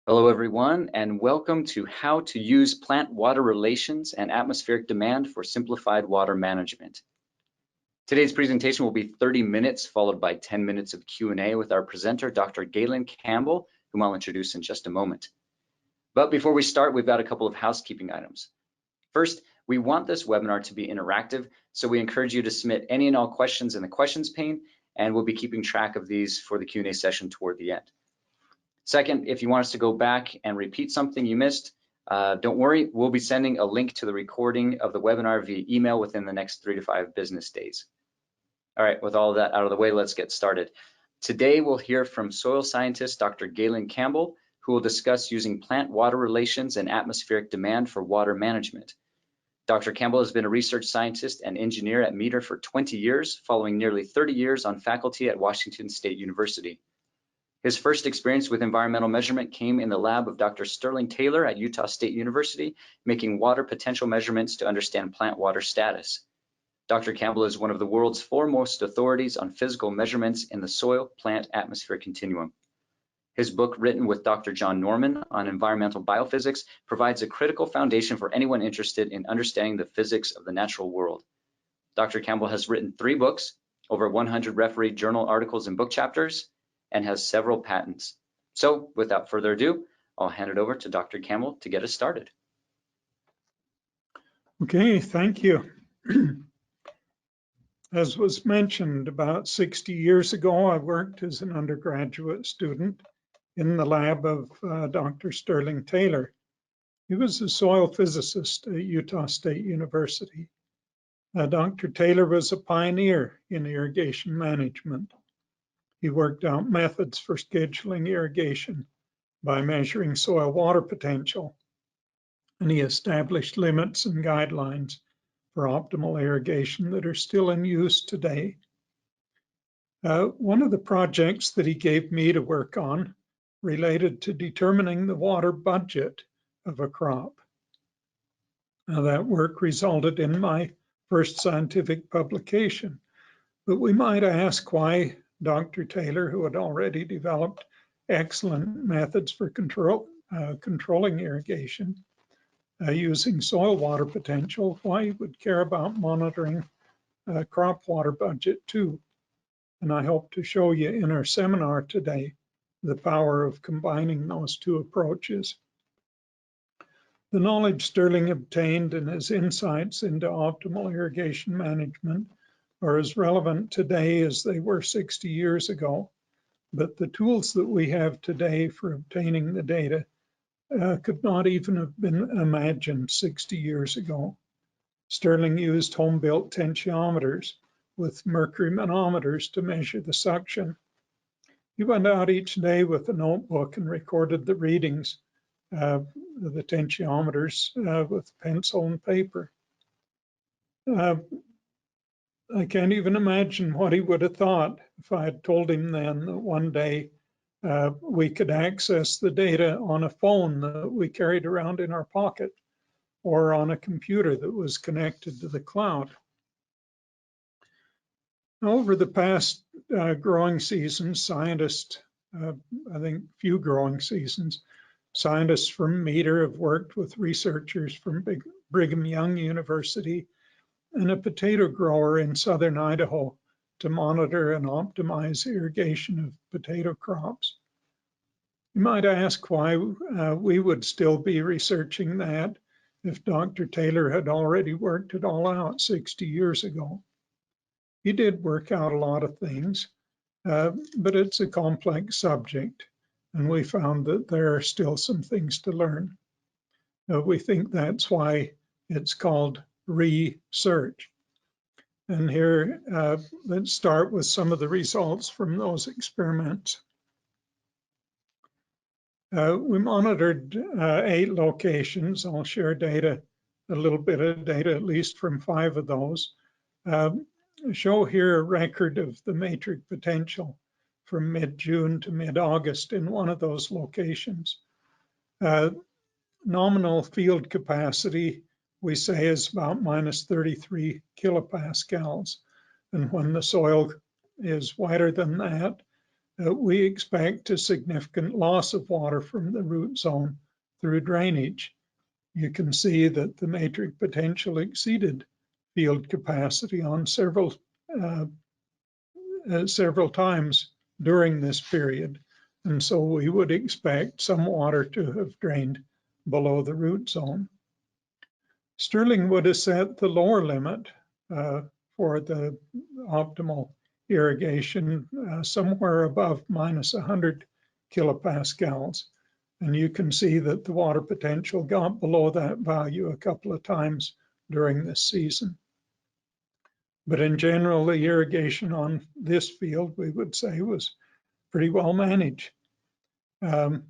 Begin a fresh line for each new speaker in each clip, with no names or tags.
Hello everyone, and welcome to How to Use Plant-Water Relations and Atmospheric Demand for Simplified Water Management. Today's presentation will be 30 minutes, followed by 10 minutes of Q&A with our presenter, Dr. Gaylon Campbell, whom I'll introduce in just a moment. But before we start, we've got a couple of housekeeping items. First, we want this webinar to be interactive, so we encourage you to submit any and all questions in the questions pane, and we'll be keeping track of these for the Q&A session toward the end. Second, if you want us to go back and repeat something you missed, don't worry, we'll be sending a link to the recording of the webinar via email within the next 3 to 5 business days. All right, with all of that out of the way, let's get started. Today, we'll hear from soil scientist Dr. Gaylon Campbell, who will discuss using plant-water relations and atmospheric demand for water management. Dr. Campbell has been a research scientist and engineer at METR for 20 years, following nearly 30 years on faculty at Washington State University. His first experience with environmental measurement came in the lab of Dr. Sterling Taylor at Utah State University, making water potential measurements to understand plant water status. Dr. Campbell is one of the world's foremost authorities on physical measurements in the soil-plant-atmosphere continuum. His book, written with Dr. John Norman on environmental biophysics, provides a critical foundation for anyone interested in understanding the physics of the natural world. Dr. Campbell has written 3 books, over 100 refereed journal articles and book chapters, and has several patents. So without further ado, I'll hand it over to Dr. Campbell to get us started.
Okay, thank you. As was mentioned, about 60 years ago, I worked as an undergraduate student in the lab of Dr. Sterling Taylor. He was a soil physicist at Utah State University. Dr. Taylor was a pioneer in irrigation management. He worked out methods for scheduling irrigation by measuring soil water potential, and he established limits and guidelines for optimal irrigation that are still in use today. One of the projects that he gave me to work on related to determining the water budget of a crop. Now, that work resulted in my first scientific publication, but we might ask why Dr. Taylor, who had already developed excellent methods for controlling irrigation using soil water potential, why he would care about monitoring crop water budget too. And I hope to show you in our seminar today the power of combining those 2 approaches. The knowledge Sterling obtained and his insights into optimal irrigation management are as relevant today as they were 60 years ago, but the tools that we have today for obtaining the data could not even have been imagined 60 years ago. Sterling used home-built tensiometers with mercury manometers to measure the suction. He went out each day with a notebook and recorded the readings of the tensiometers with pencil and paper. I can't even imagine what he would have thought if I had told him then that one day we could access the data on a phone that we carried around in our pocket or on a computer that was connected to the cloud. Over the past growing seasons, scientists, I think few growing seasons, scientists from METR have worked with researchers from Brigham Young University and a potato grower in southern Idaho to monitor and optimize irrigation of potato crops. You might ask why we would still be researching that if Dr. Taylor had already worked it all out 60 years ago. He did work out a lot of things, but it's a complex subject, and we found that there are still some things to learn. We think that's why it's called research. And here, let's start with some of the results from those experiments. We monitored 8 locations. I'll share data, a little bit of data, at least from 5 of those. Show here a record of the matric potential from mid-June to mid-August in one of those locations. Nominal field capacity, we say, is about minus 33 kilopascals. And when the soil is wetter than that, we expect a significant loss of water from the root zone through drainage. You can see that the matric potential exceeded field capacity on several times during this period. And so we would expect some water to have drained below the root zone. Stirling would have set the lower limit for the optimal irrigation somewhere above minus 100 kilopascals. And you can see that the water potential got below that value a couple of times during this season. But in general, the irrigation on this field, we would say, was pretty well managed. I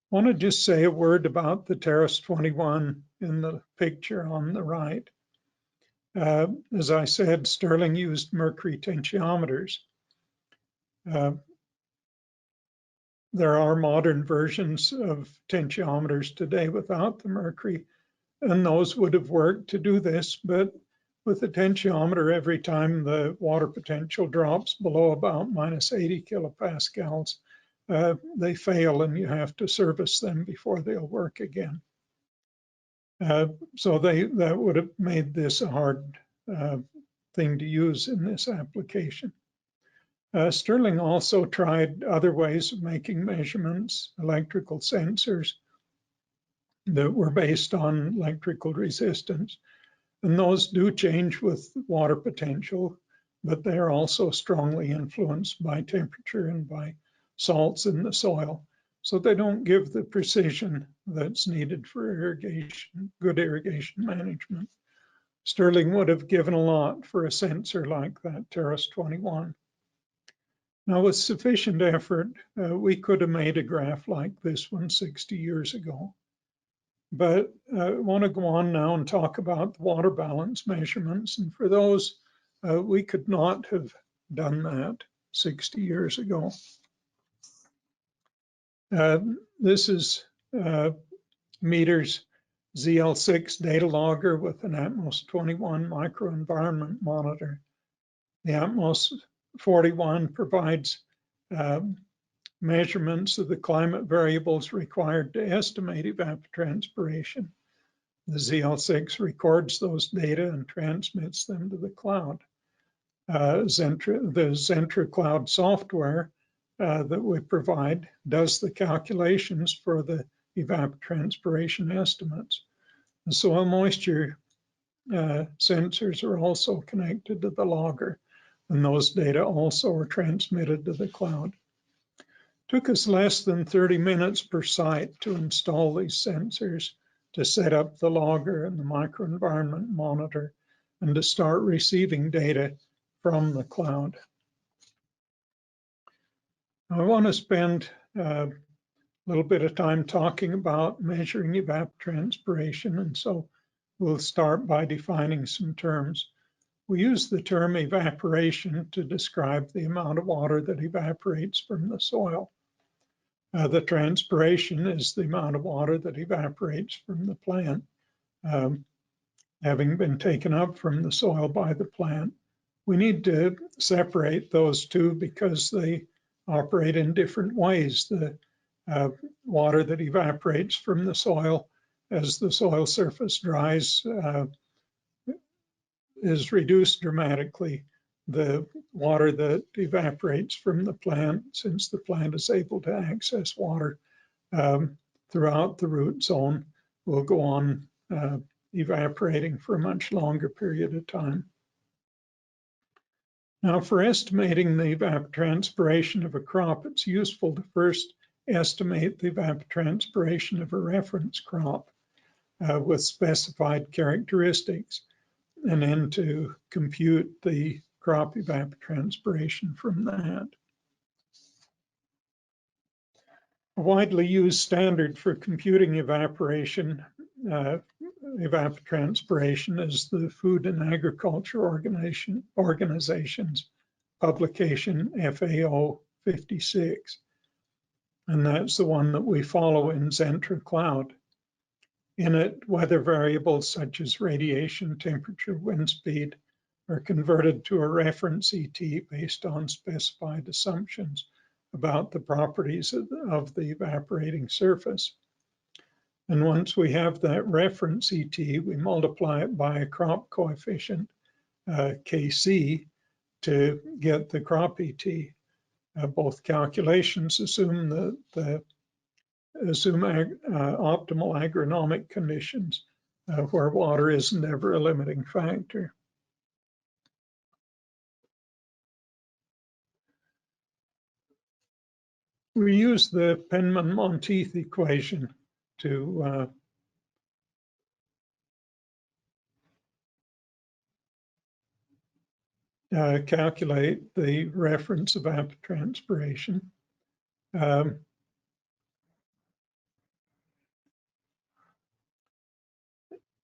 want to just say a word about the Terrace 21 in the picture on the right. As I said, Stirling used mercury tensiometers. There are modern versions of tensiometers today without the mercury, and those would have worked to do this, but with the tensiometer, every time the water potential drops below about minus 80 kilopascals, they fail and you have to service them before they'll work again. So that would have made this a hard thing to use in this application. Stirling also tried other ways of making measurements, electrical sensors that were based on electrical resistance. And those do change with water potential, but they're also strongly influenced by temperature and by salts in the soil. So they don't give the precision that's needed for irrigation, good irrigation management. Stirling would have given a lot for a sensor like that Terrace 21. Now, with sufficient effort, we could have made a graph like this one 60 years ago. But I want to go on now and talk about the water balance measurements. And for those, we could not have done that 60 years ago. This is meters ZL6 data logger with an ATMOS 21 microenvironment monitor. The ATMOS 41 provides measurements of the climate variables required to estimate evapotranspiration. The ZL6 records those data and transmits them to the cloud. The ZENTRA Cloud software that we provide does the calculations for the evapotranspiration estimates. The soil moisture sensors are also connected to the logger, and those data also are transmitted to the cloud. Took us less than 30 minutes per site to install these sensors, to set up the logger and the microenvironment monitor, and to start receiving data from the cloud. I want to spend a little bit of time talking about measuring evapotranspiration, and so we'll start by defining some terms. We use the term evaporation to describe the amount of water that evaporates from the soil. The transpiration is the amount of water that evaporates from the plant, having been taken up from the soil by the plant. We need to separate those two because they operate in different ways. The water that evaporates from the soil as the soil surface dries is reduced dramatically. The water that evaporates from the plant, since the plant is able to access water throughout the root zone, will go on evaporating for a much longer period of time. Now, for estimating the evapotranspiration of a crop, it's useful to first estimate the evapotranspiration of a reference crop with specified characteristics, and then to compute the crop evapotranspiration from that. A widely used standard for computing evapotranspiration is the Food and Agriculture Organization's publication FAO 56. And that's the one that we follow in ZENTRA Cloud. In it, weather variables such as radiation, temperature, wind speed are converted to a reference ET based on specified assumptions about the properties of the evaporating surface. And once we have that reference ET, we multiply it by a crop coefficient, Kc, to get the crop ET. Both calculations assume optimal agronomic conditions where water isn't ever a limiting factor. We use the Penman-Monteith equation to calculate the reference evapotranspiration.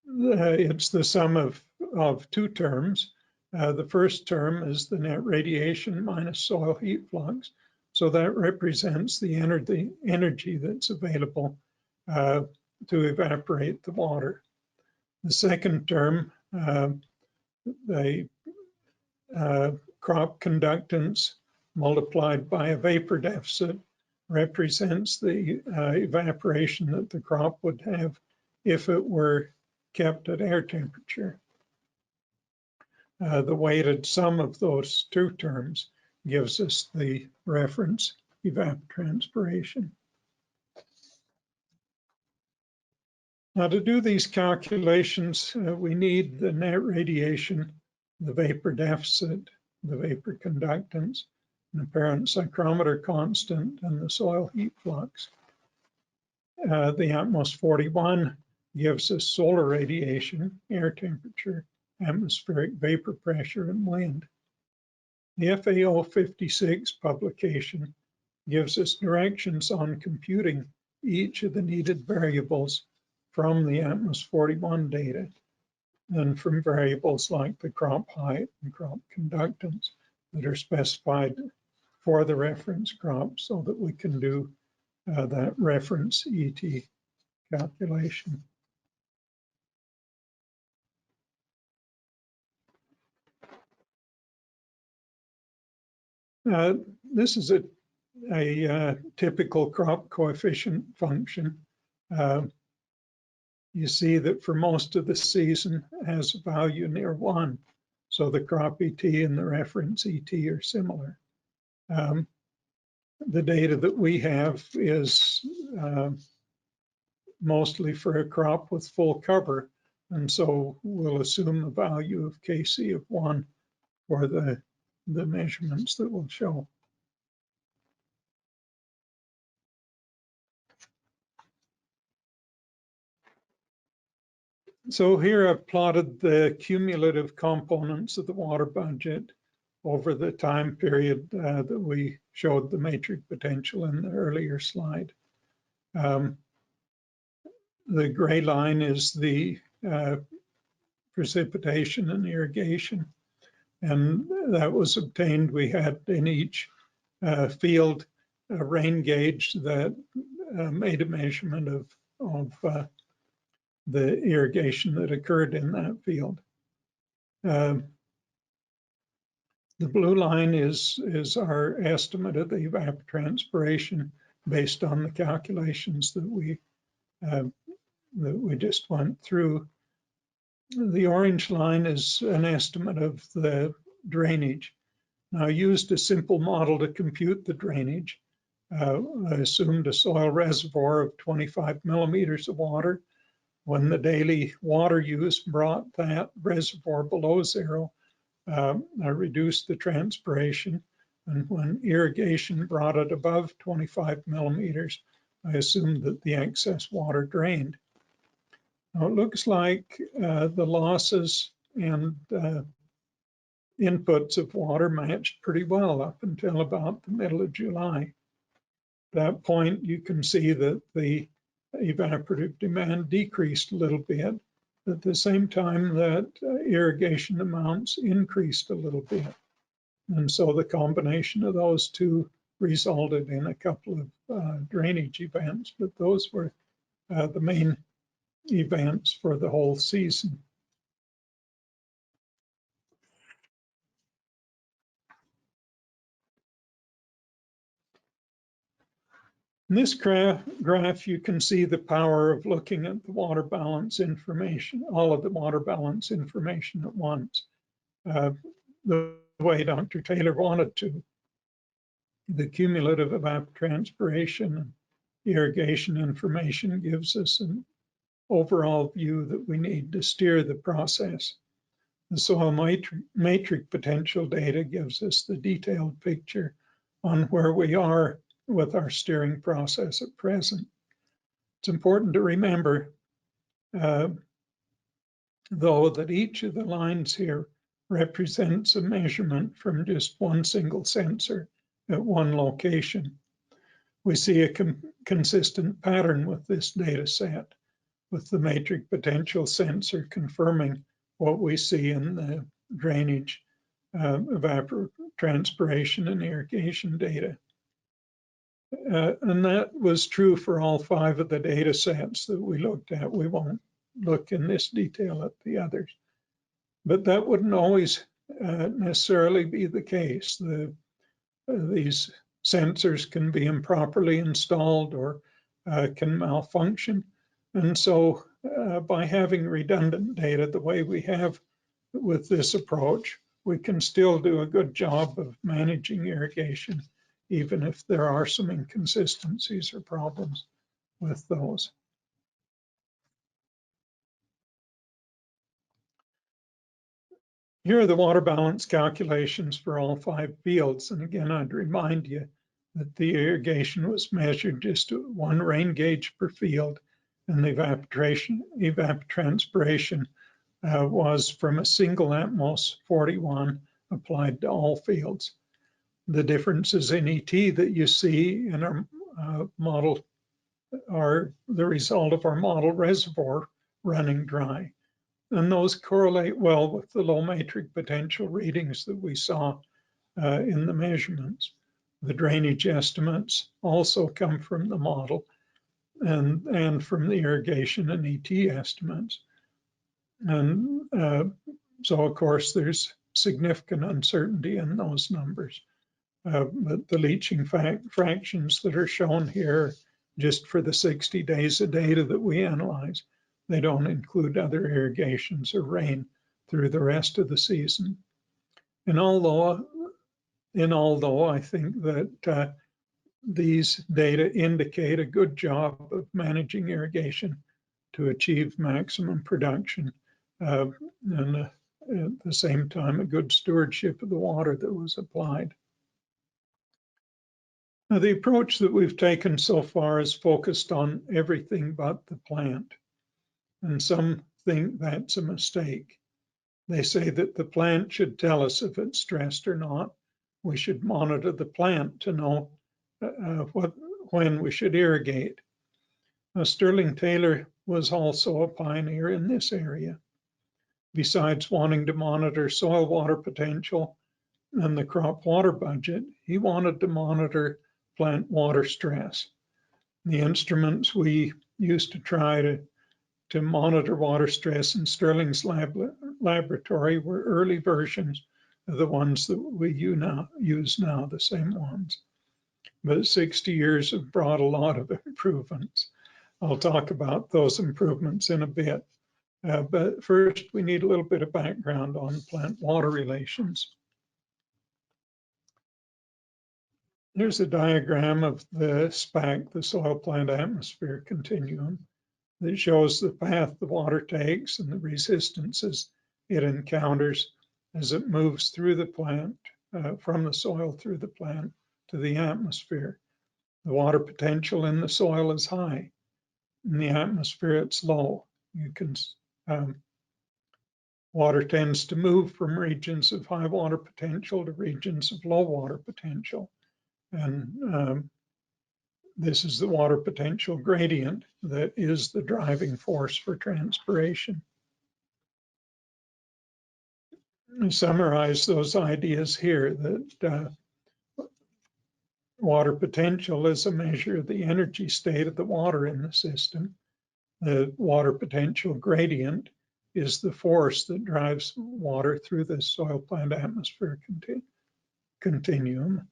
It's the sum of two terms. The first term is the net radiation minus soil heat flux. So that represents the energy that's available to evaporate the water. The second term, the crop conductance multiplied by a vapor deficit, represents the evaporation that the crop would have if it were kept at air temperature. The weighted sum of those two terms gives us the reference evapotranspiration. Now, to do these calculations, we need the net radiation, the vapor deficit, the vapor conductance, an apparent psychrometer constant, and the soil heat flux. The ATMOS 41 gives us solar radiation, air temperature, atmospheric vapor pressure, and wind. The FAO 56 publication gives us directions on computing each of the needed variables from the ATMOS 41 data and from variables like the crop height and crop conductance that are specified for the reference crop so that we can do that reference ET calculation. This is a typical crop coefficient function. You see that for most of the season it has a value near 1. So the crop ET and the reference ET are similar. The data that we have is mostly for a crop with full cover. And so we'll assume a value of Kc of 1 for the measurements that we'll show. So here I've plotted the cumulative components of the water budget over the time period that we showed the matric potential in the earlier slide. The gray line is the precipitation and irrigation, and that was obtained. We had in each field a rain gauge that made a measurement of the irrigation that occurred in that field. The blue line is our estimate of the evapotranspiration based on the calculations that we just went through. The orange line is an estimate of the drainage. Now, I used a simple model to compute the drainage. I assumed a soil reservoir of 25 millimeters of water. When the daily water use brought that reservoir below zero, I reduced the transpiration. And when irrigation brought it above 25 millimeters, I assumed that the excess water drained. Now it looks like the losses and inputs of water matched pretty well up until about the middle of July. At that point, you can see that the evaporative demand decreased a little bit, at the same time that irrigation amounts increased a little bit. And so the combination of those two resulted in a couple of drainage events, but those were the main events for the whole season. In this graph, you can see the power of looking at the water balance information, all of the water balance information at once, the way Dr. Taylor wanted to. The cumulative evapotranspiration and irrigation information gives us an overall view that we need to steer the process. The soil matric potential data gives us the detailed picture on where we are with our steering process at present. It's important to remember, though, that each of the lines here represents a measurement from just one single sensor at one location. We see a consistent pattern with this data set, with the matric potential sensor confirming what we see in the drainage, evapotranspiration, and irrigation data. And that was true for all 5 of the data sets that we looked at. We won't look in this detail at the others. But that wouldn't always necessarily be the case. These sensors can be improperly installed or can malfunction. And so by having redundant data the way we have with this approach, we can still do a good job of managing irrigation, even if there are some inconsistencies or problems with those. Here are the water balance calculations for all 5 fields. And again, I'd remind you that the irrigation was measured just 1 rain gauge per field, and the evapotranspiration was from a single ATMOS 41 applied to all fields. The differences in ET that you see in our model are the result of our model reservoir running dry. And those correlate well with the low matric potential readings that we saw in the measurements. The drainage estimates also come from the model and from the irrigation and ET estimates. And so, of course, there's significant uncertainty in those numbers. But the leaching fractions that are shown here, just for the 60 days of data that we analyze, they don't include other irrigations or rain through the rest of the season. And although I think that these data indicate a good job of managing irrigation to achieve maximum production, and at the same time, a good stewardship of the water that was applied. Now, the approach that we've taken so far is focused on everything but the plant. And some think that's a mistake. They say that the plant should tell us if it's stressed or not. We should monitor the plant to know when we should irrigate. Now, Sterling Taylor was also a pioneer in this area. Besides wanting to monitor soil water potential and the crop water budget, he wanted to monitor plant water stress. The instruments we used to try to monitor water stress in Sterling's laboratory were early versions of the ones that we use now, the same ones. But 60 years have brought a lot of improvements. I'll talk about those improvements in a bit. But first, we need a little bit of background on plant-water relations. Here's a diagram of the SPAC, the soil plant atmosphere continuum, that shows the path the water takes and the resistances it encounters as it moves through the plant, from the soil through the plant to the atmosphere. The water potential in the soil is high. In the atmosphere, it's low. Water tends to move from regions of high water potential to regions of low water potential. And this is the water potential gradient that is the driving force for transpiration. I summarize those ideas here that water potential is a measure of the energy state of the water in the system. The water potential gradient is the force that drives water through the soil plant atmosphere continuum.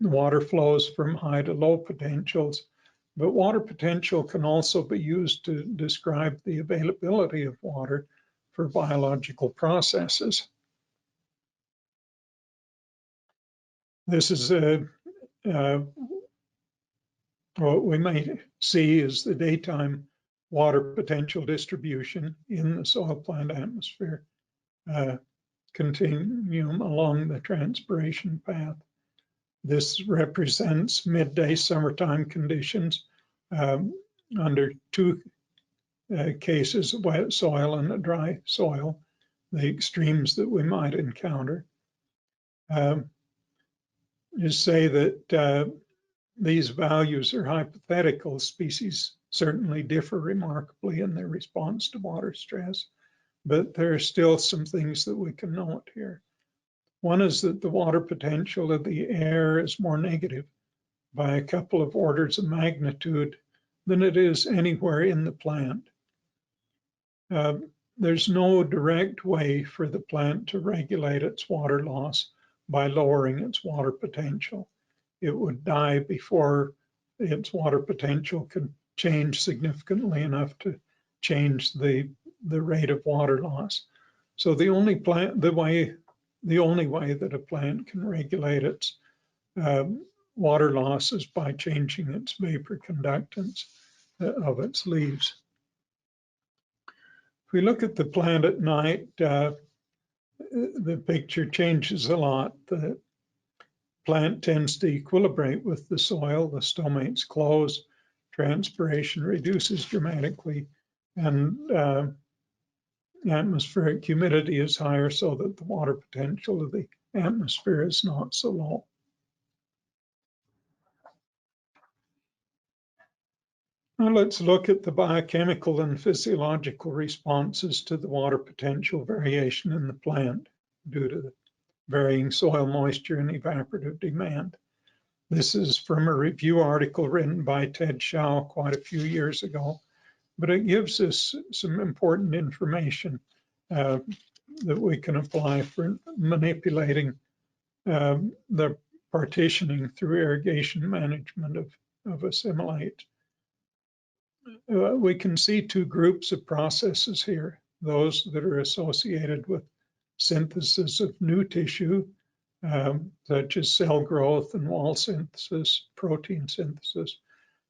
The water flows from high to low potentials But water potential can also be used to describe the availability of water for biological processes. This is what we might see is the daytime water potential distribution in the soil plant atmosphere continuum along the transpiration path. This represents midday summertime conditions under two cases, of wet soil and a dry soil, the extremes that we might encounter. Just say that these values are hypothetical. Species certainly differ remarkably in their response to water stress, but there are still some things that we can note here. One is that the water potential of the air is more negative by a couple of orders of magnitude than it is anywhere in the plant. There's no direct way for the plant to regulate its water loss by lowering its water potential. It would die before its water potential could change significantly enough to change the rate of water loss. So the only way that a plant can regulate its water loss is by changing its vapor conductance of its leaves. If we look at the plant at night, the picture changes a lot. The plant tends to equilibrate with the soil, the stomates close, transpiration reduces dramatically, and atmospheric humidity is higher so that the water potential of the atmosphere is not so low. Now let's look at the biochemical and physiological responses to the water potential variation in the plant due to the varying soil moisture and evaporative demand. This is from a review article written by Ted Shaw quite a few years ago, but it gives us some important information that we can apply for manipulating the partitioning through irrigation management of assimilate. We can see two groups of processes here, those that are associated with synthesis of new tissue, such as cell growth and wall synthesis, protein synthesis.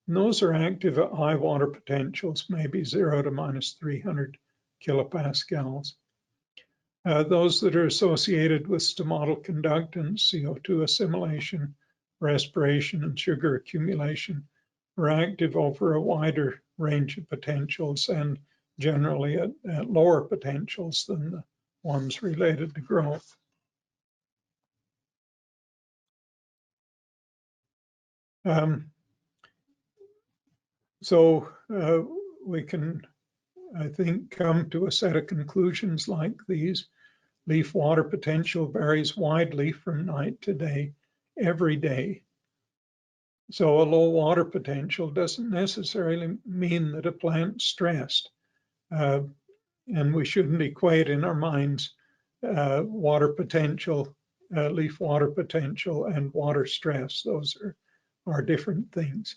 And those are active at high water potentials, maybe 0 to -300 kilopascals. Those that are associated with stomatal conductance, CO2 assimilation, respiration, and sugar accumulation are active over a wider range of potentials and generally at lower potentials than the ones related to growth. So we can, I think, come to a set of conclusions like these. Leaf water potential varies widely from night to day, every day. So a low water potential doesn't necessarily mean that a plant's stressed. And we shouldn't equate in our minds water potential, leaf water potential, and water stress. Those are different things.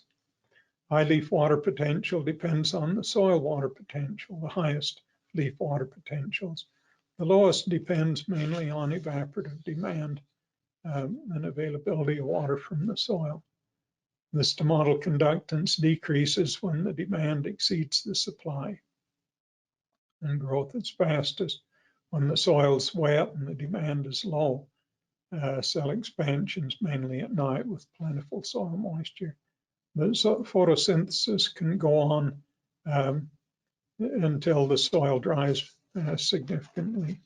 High leaf water potential depends on the soil water potential, the highest leaf water potentials. The lowest depends mainly on evaporative demand and availability of water from the soil. The stomatal conductance decreases when the demand exceeds the supply. And growth is fastest when the soil's wet and the demand is low. Cell expansions mainly at night with plentiful soil moisture. But photosynthesis can go on until the soil dries significantly.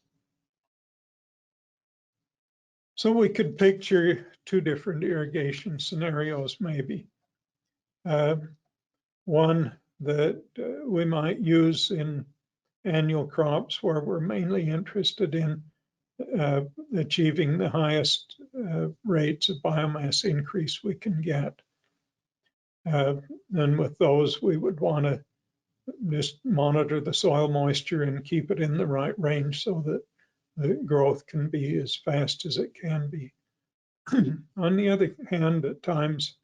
So we could picture two different irrigation scenarios maybe. One that we might use in annual crops where we're mainly interested in achieving the highest rates of biomass increase we can get. And with those, we would want to just monitor the soil moisture and keep it in the right range so that the growth can be as fast as it can be. On the other hand, at times,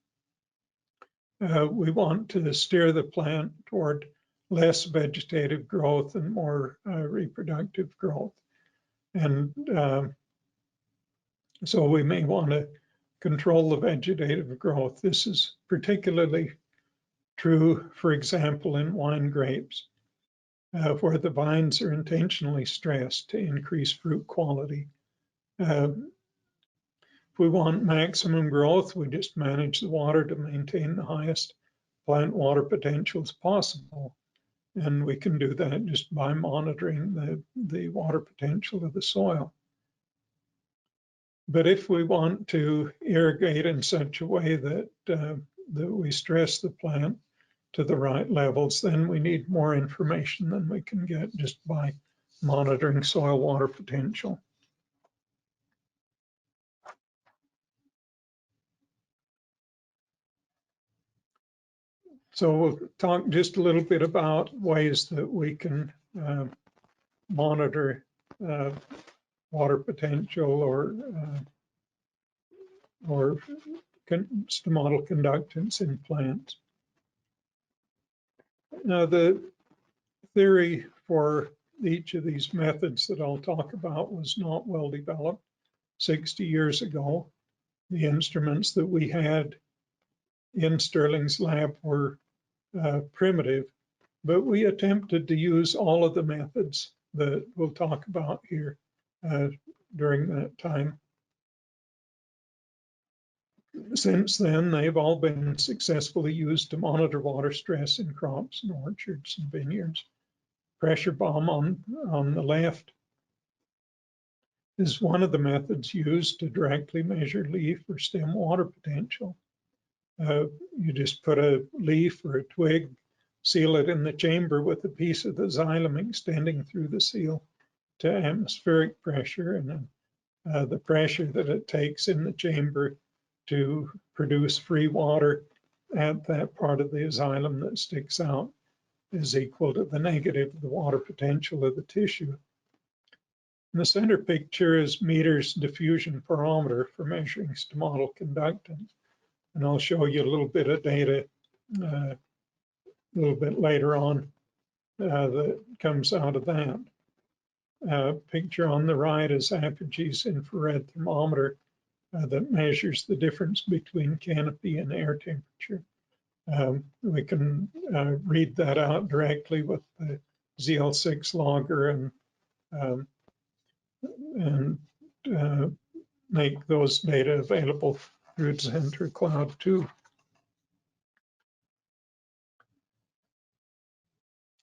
we want to steer the plant toward less vegetative growth and more reproductive growth. And so we may want to control the vegetative growth. This is particularly true, for example, in wine grapes, where the vines are intentionally stressed to increase fruit quality. If we want maximum growth, we just manage the water to maintain the highest plant water potentials possible. And we can do that just by monitoring the water potential of the soil. But if we want to irrigate in such a way that, that we stress the plant to the right levels, then we need more information than we can get just by monitoring soil water potential. So we'll talk just a little bit about ways that we can monitor water potential or stomatal conductance in plants. Now, the theory for each of these methods that I'll talk about was not well developed 60 years ago. The instruments that we had in Sterling's lab were primitive, but we attempted to use all of the methods that we'll talk about here during that time. Since then, they've all been successfully used to monitor water stress in crops and orchards and vineyards. Pressure bomb on the left is one of the methods used to directly measure leaf or stem water potential. You just put a leaf or a twig, seal it in the chamber with a piece of the xylem extending through the seal to atmospheric pressure, and then the pressure that it takes in the chamber to produce free water at that part of the xylem that sticks out is equal to the negative of the water potential of the tissue. And the center picture is meters diffusion barometer for measuring stomatal conductance. And I'll show you a little bit of data a little bit later on that comes out of that. Picture on the right is Apogee's infrared thermometer that measures the difference between canopy and air temperature. We can read that out directly with the ZL6 logger and make those data available through ZENTRA Cloud too.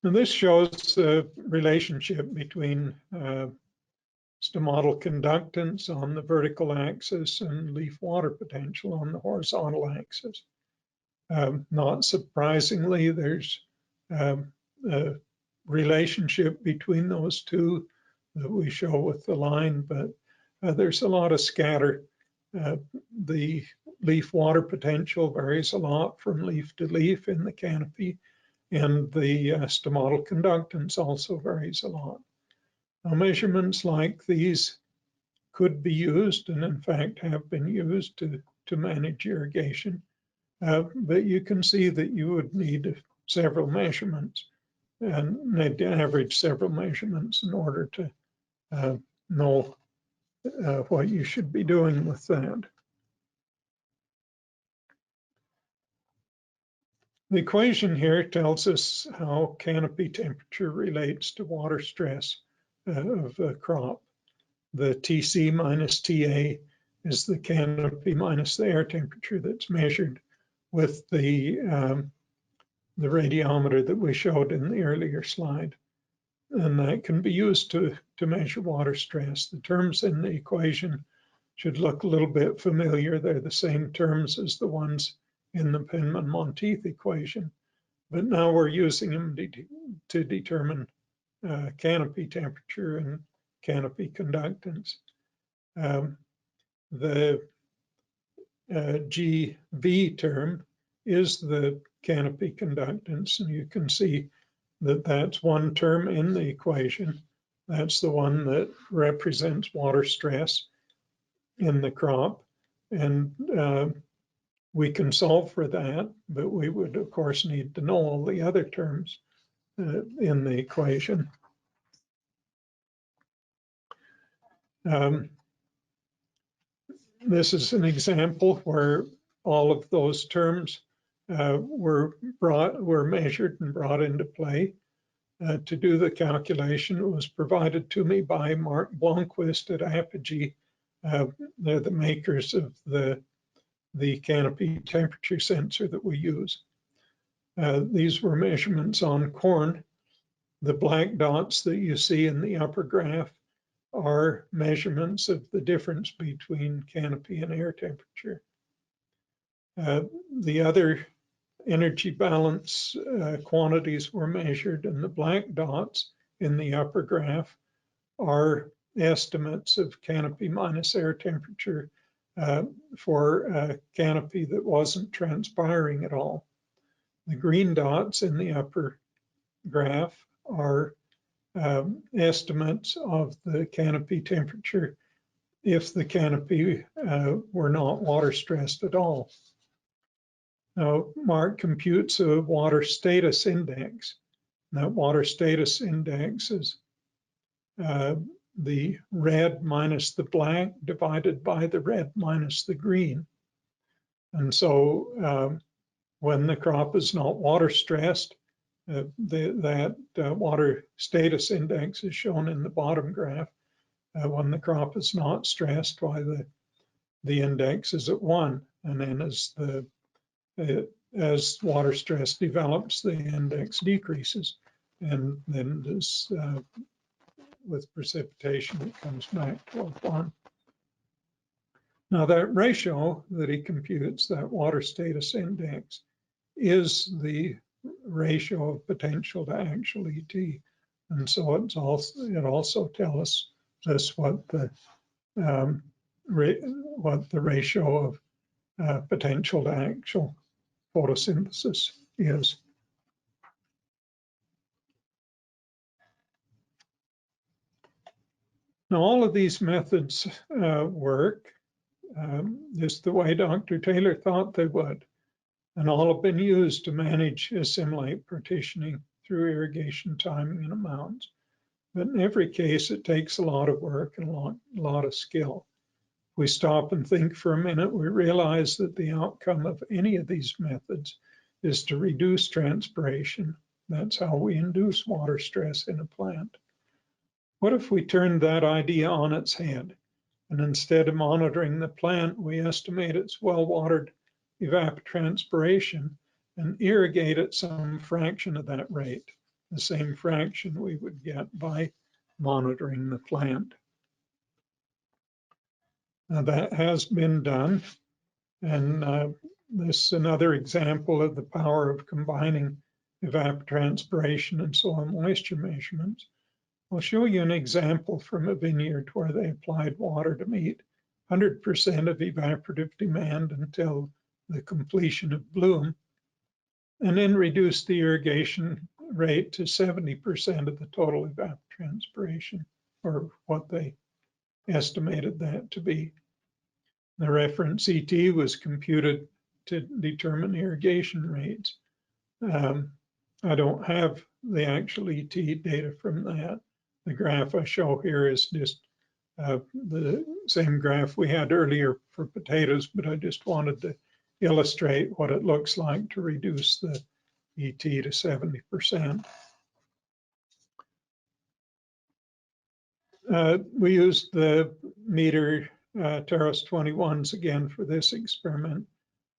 And this shows the relationship between stomatal conductance on the vertical axis and leaf water potential on the horizontal axis. Not surprisingly, there's a relationship between those two that we show with the line, but there's a lot of scatter. The leaf water potential varies a lot from leaf to leaf in the canopy, and the stomatal conductance also varies a lot. Now, measurements like these could be used, and in fact have been used to manage irrigation, but you can see that you would need several measurements and need to average several measurements in order to know what you should be doing with that. The equation here tells us how canopy temperature relates to water stress of a crop. The TC minus TA is the canopy minus the air temperature that's measured with the radiometer that we showed in the earlier slide. And that can be used to measure water stress. The terms in the equation should look a little bit familiar. They're the same terms as the ones in the Penman-Monteith equation, but now we're using them to determine canopy temperature and canopy conductance. The GV term is the canopy conductance, and you can see that that's one term in the equation. That's the one that represents water stress in the crop. And We can solve for that, but we would, of course, need to know all the other terms in the equation. This is an example where all of those terms were measured and brought into play. To do the calculation, it was provided to me by Mark Blomqvist at Apogee. They're the makers of the canopy temperature sensor that we use. These were measurements on corn. The black dots that you see in the upper graph are measurements of the difference between canopy and air temperature. The other energy balance quantities were measured, and the black dots in the upper graph are estimates of canopy minus air temperature for a canopy that wasn't transpiring at all. The green dots in the upper graph are estimates of the canopy temperature if the canopy were not water stressed at all. Now, Mark computes a water status index. That water status index is the red minus the black divided by the red minus the green. And so when the crop is not water stressed, that water status index is shown in the bottom graph. When the crop is not stressed, why the index is at 1. And then as water stress develops, the index decreases. And then this, with precipitation, it comes back to 1. Now that ratio that he computes, that water status index, is the ratio of potential to actual ET. And so it also tells us what the ratio of potential to actual photosynthesis is. Now, all of these methods work just the way Dr. Taylor thought they would, and all have been used to manage assimilate partitioning through irrigation timing and amounts. But in every case, it takes a lot of work and a lot of skill. If we stop and think for a minute, we realize that the outcome of any of these methods is to reduce transpiration. That's how we induce water stress in a plant. What if we turned that idea on its head, and instead of monitoring the plant, we estimate its well-watered evapotranspiration and irrigate at some fraction of that rate, the same fraction we would get by monitoring the plant? Now that has been done, and this is another example of the power of combining evapotranspiration and soil moisture measurements. I'll show you an example from a vineyard where they applied water to meet 100% of evaporative demand until the completion of bloom, and then reduced the irrigation rate to 70% of the total evapotranspiration, or what they estimated that to be. The reference ET was computed to determine irrigation rates. I don't have the actual ET data from that. The graph I show here is just the same graph we had earlier for potatoes, but I just wanted to illustrate what it looks like to reduce the ET to 70%. We used the meter Terrace 21s again for this experiment.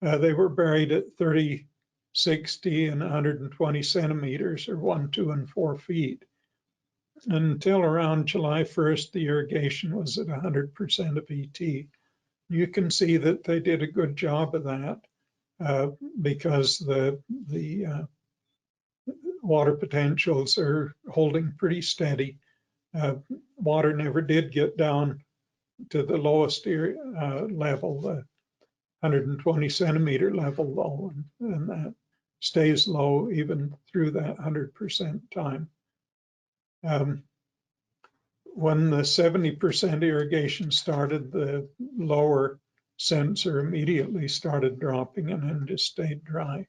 They were buried at 30, 60, and 120 centimeters, or 1, 2, and 4 feet. Until around July 1st, the irrigation was at 100% of ET. You can see that they did a good job of that because the water potentials are holding pretty steady. Water never did get down to the lowest level, the 120 centimeter level low, and that stays low even through that 100% time. When the 70% irrigation started, the lower sensor immediately started dropping and then just stayed dry.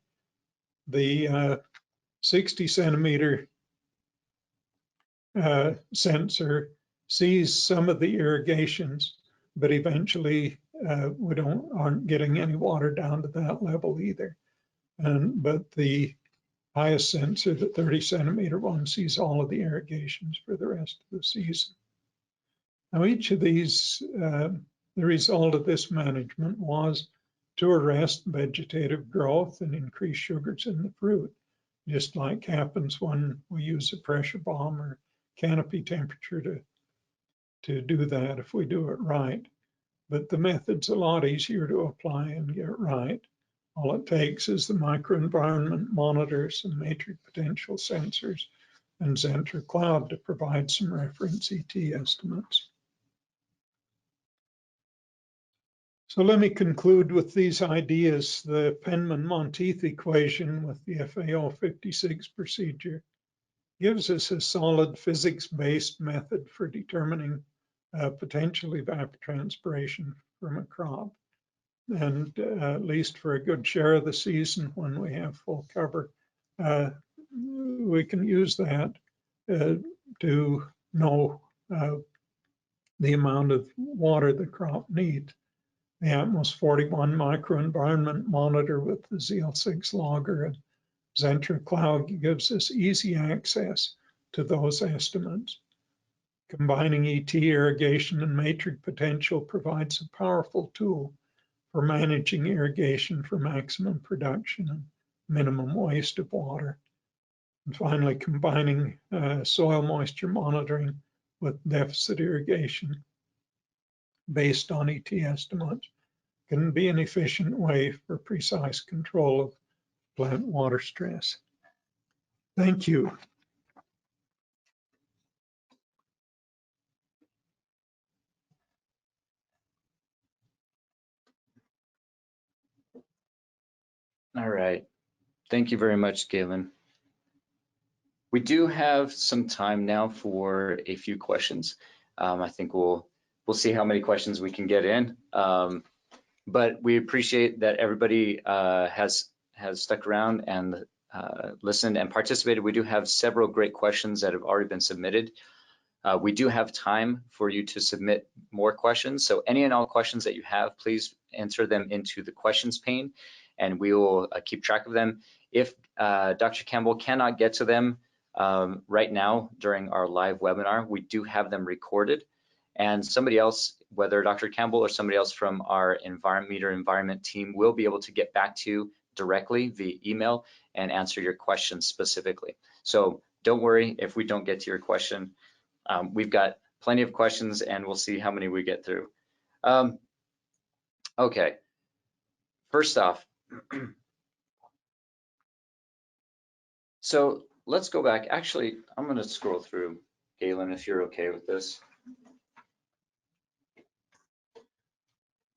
The 60 centimeter sensor sees some of the irrigations, but eventually we aren't getting any water down to that level either. But the highest sensor, the 30 centimeter one, sees all of the irrigations for the rest of the season. Now, each of these, the result of this management was to arrest vegetative growth and increase sugars in the fruit, just like happens when we use a pressure bomb or canopy temperature to do that if we do it right. But the method's a lot easier to apply and get right. All it takes is the microenvironment monitors and matric potential sensors and ZENTRA Cloud to provide some reference ET estimates. So let me conclude with these ideas. The Penman-Monteith equation with the FAO 56 procedure gives us a solid physics-based method for determining potential evapotranspiration from a crop. And at least for a good share of the season when we have full cover, we can use that to know the amount of water the crop needs. The ATMOS 41 microenvironment monitor with the ZL6 logger and ZENTRA Cloud gives us easy access to those estimates. Combining ET irrigation and matric potential provides a powerful tool for managing irrigation for maximum production and minimum waste of water. And finally, combining soil moisture monitoring with deficit irrigation based on ET estimates can be an efficient way for precise control of plant water stress. Thank you.
All right. Thank you very much, Gaylon. We do have some time now for a few questions. I think we'll see how many questions we can get in. But we appreciate that everybody has stuck around and listened and participated. We do have several great questions that have already been submitted. We do have time for you to submit more questions. So any and all questions that you have, please enter them into the questions pane and we will keep track of them. If Dr. Campbell cannot get to them right now during our live webinar, we do have them recorded. And somebody else, whether Dr. Campbell or somebody else from our environment team, will be able to get back to you directly via email and answer your questions specifically. So don't worry if we don't get to your question. We've got plenty of questions and we'll see how many we get through. Okay, first off, so let's go back. Actually, I'm going to scroll through, Gaylon, if you're okay with this.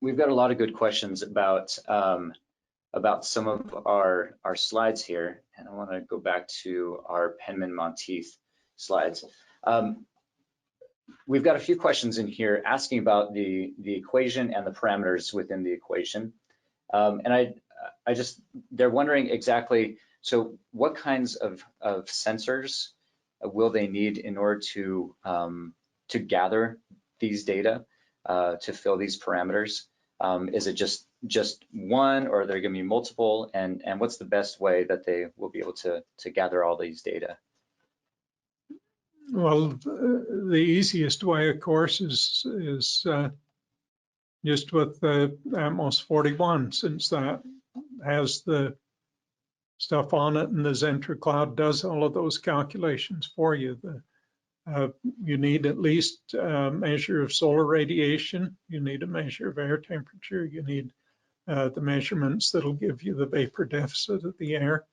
We've got a lot of good questions about some of our slides here, and I want to go back to our Penman-Monteith slides. We've got a few questions in here asking about the equation and the parameters within the equation, and they're wondering exactly, so what kinds of sensors will they need in order to gather these data to fill these parameters? Is it just one, or are there going to be multiple? And what's the best way that they will be able to gather all these data?
Well, the easiest way, of course, is just with the ATMOS 41, since that has the stuff on it, and the ZENTRA Cloud does all of those calculations for you. You need at least a measure of solar radiation. You need a measure of air temperature. You need the measurements that'll give you the vapor deficit of the air.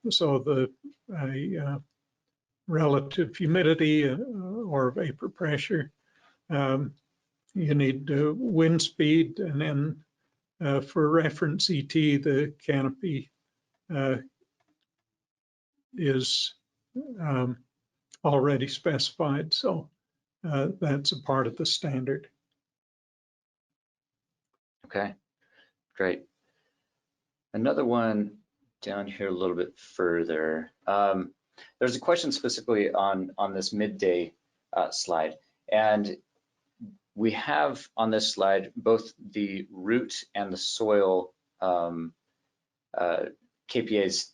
So the relative humidity or vapor pressure. You need wind speed, and then for reference ET, the canopy is already specified, so that's a part of the standard.
Okay, great. Another one down here a little bit further. There's a question specifically on this midday slide, and we have on this slide both the root and the soil KPAs.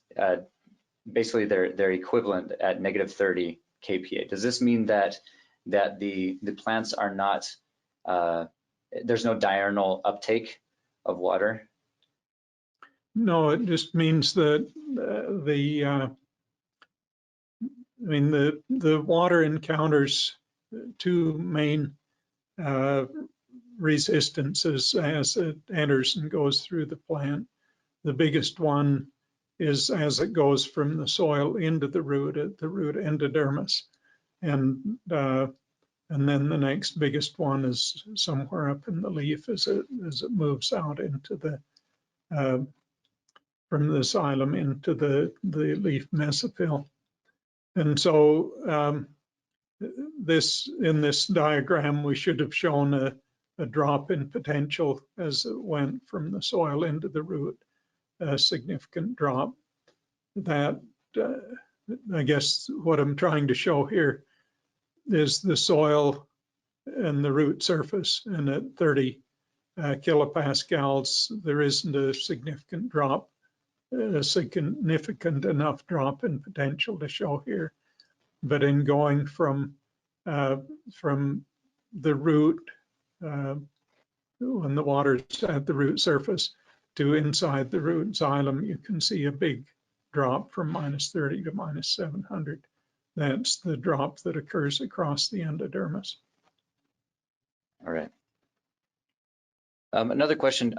Basically, they're equivalent at -30 kPa. Does this mean that the plants are not there's no diurnal uptake of water?
No, it just means that the water encounters two main resistances as it enters and goes through the plant. The biggest one is as it goes from the soil into the root at the root endodermis, and then the next biggest one is somewhere up in the leaf as it moves out into the from the xylem into the leaf mesophyll. And so in this diagram, we should have shown a drop in potential as it went from the soil into the root, a significant drop. That, I guess what I'm trying to show here is the soil and the root surface, and at 30 kilopascals, there isn't a significant drop, a significant enough drop in potential to show here. But in going from the root, when the water's at the root surface, to inside the root xylem, you can see a big drop from -30 to -700. That's the drop that occurs across the endodermis.
All right. Another question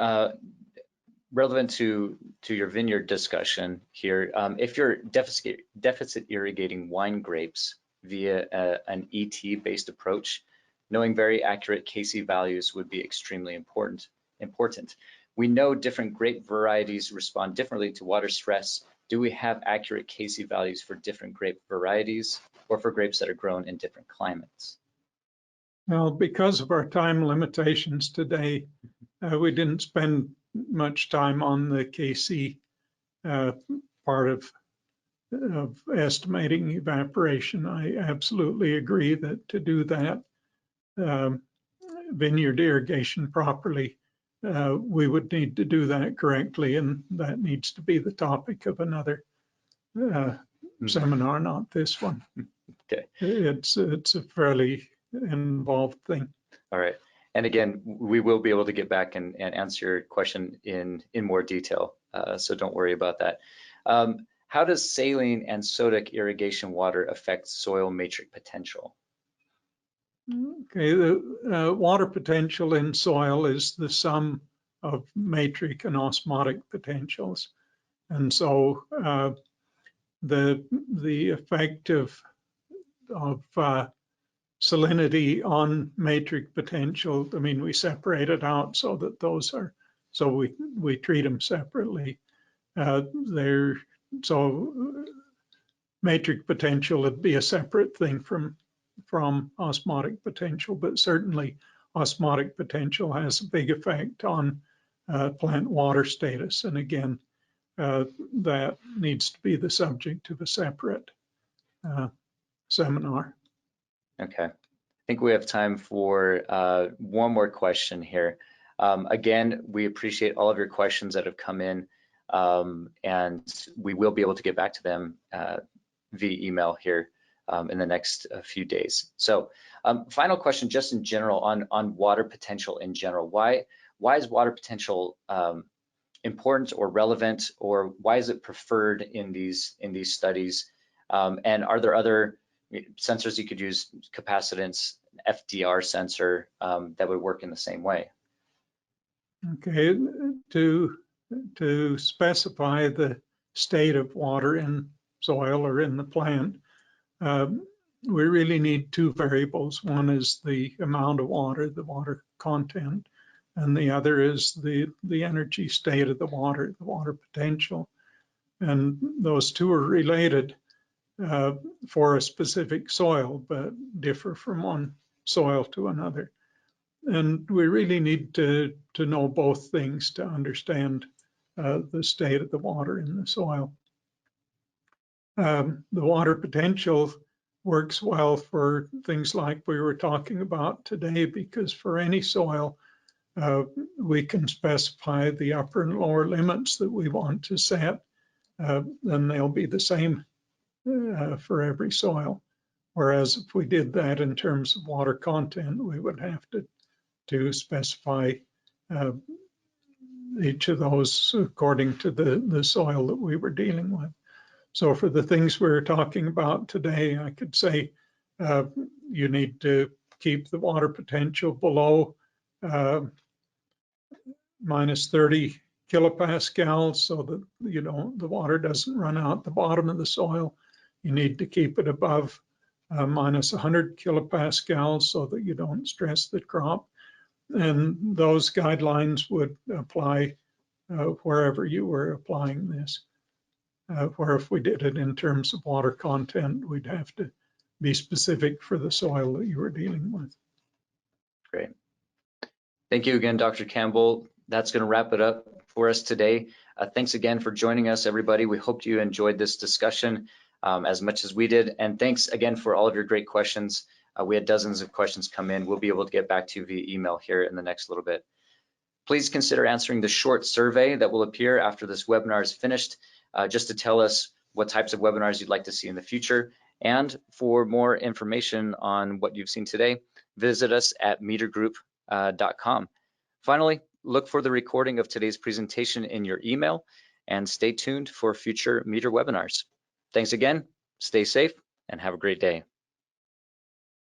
relevant to your vineyard discussion here. If you're deficit irrigating wine grapes via an ET-based approach, knowing very accurate KC values would be extremely important. We know different grape varieties respond differently to water stress. Do we have accurate KC values for different grape varieties or for grapes that are grown in different climates?
Well, because of our time limitations today, we didn't spend much time on the KC part of estimating evaporation. I absolutely agree that to do that vineyard irrigation properly, we would need to do that correctly, and that needs to be the topic of another seminar, not this one.
Okay.
It's a fairly involved thing.
All right. And again, we will be able to get back and answer your question in more detail, so don't worry about that. How does saline and sodic irrigation water affect soil matric potential?
Okay, the water potential in soil is the sum of matric and osmotic potentials. And so the effect of salinity on matric potential, I mean, we separate it out so that those are, so we treat them separately. So matric potential would be a separate thing from osmotic potential, but certainly osmotic potential has a big effect on plant water status. And again, that needs to be the subject of a separate seminar.
Okay, I think we have time for one more question here. Again, we appreciate all of your questions that have come in, and we will be able to get back to them via email here in the next few days. So final question, just in general on water potential in general. Why is water potential important or relevant, or why is it preferred in these studies? And are there other sensors you could use, capacitance, FDR sensor, that would work in the same way?
Okay, to specify the state of water in soil or in the plant, we really need two variables. One is the amount of water, the water content, and the other is the energy state of the water potential. And those two are related for a specific soil, but differ from one soil to another. And we really need to know both things to understand the state of the water in the soil. The water potential works well for things like we were talking about today, because for any soil, we can specify the upper and lower limits that we want to set, and they'll be the same for every soil. Whereas if we did that in terms of water content, we would have to specify each of those according to the soil that we were dealing with. So for the things we're talking about today, I could say you need to keep the water potential below minus 30 kilopascals so that the water doesn't run out the bottom of the soil. You need to keep it above minus 100 kilopascals so that you don't stress the crop. And those guidelines would apply wherever you were applying this. Where if we did it in terms of water content, we'd have to be specific for the soil that you were dealing with.
Great. Thank you again, Dr. Campbell. That's going to wrap it up for us today. Thanks again for joining us, everybody. We hope you enjoyed this discussion as much as we did. And thanks again for all of your great questions. We had dozens of questions come in. We'll be able to get back to you via email here in the next little bit. Please consider answering the short survey that will appear after this webinar is finished, just to tell us what types of webinars you'd like to see in the future. And for more information on what you've seen today, visit us at metergroup.com. Finally, look for the recording of today's presentation in your email and stay tuned for future Meter webinars. Thanks again, stay safe, and have a great day.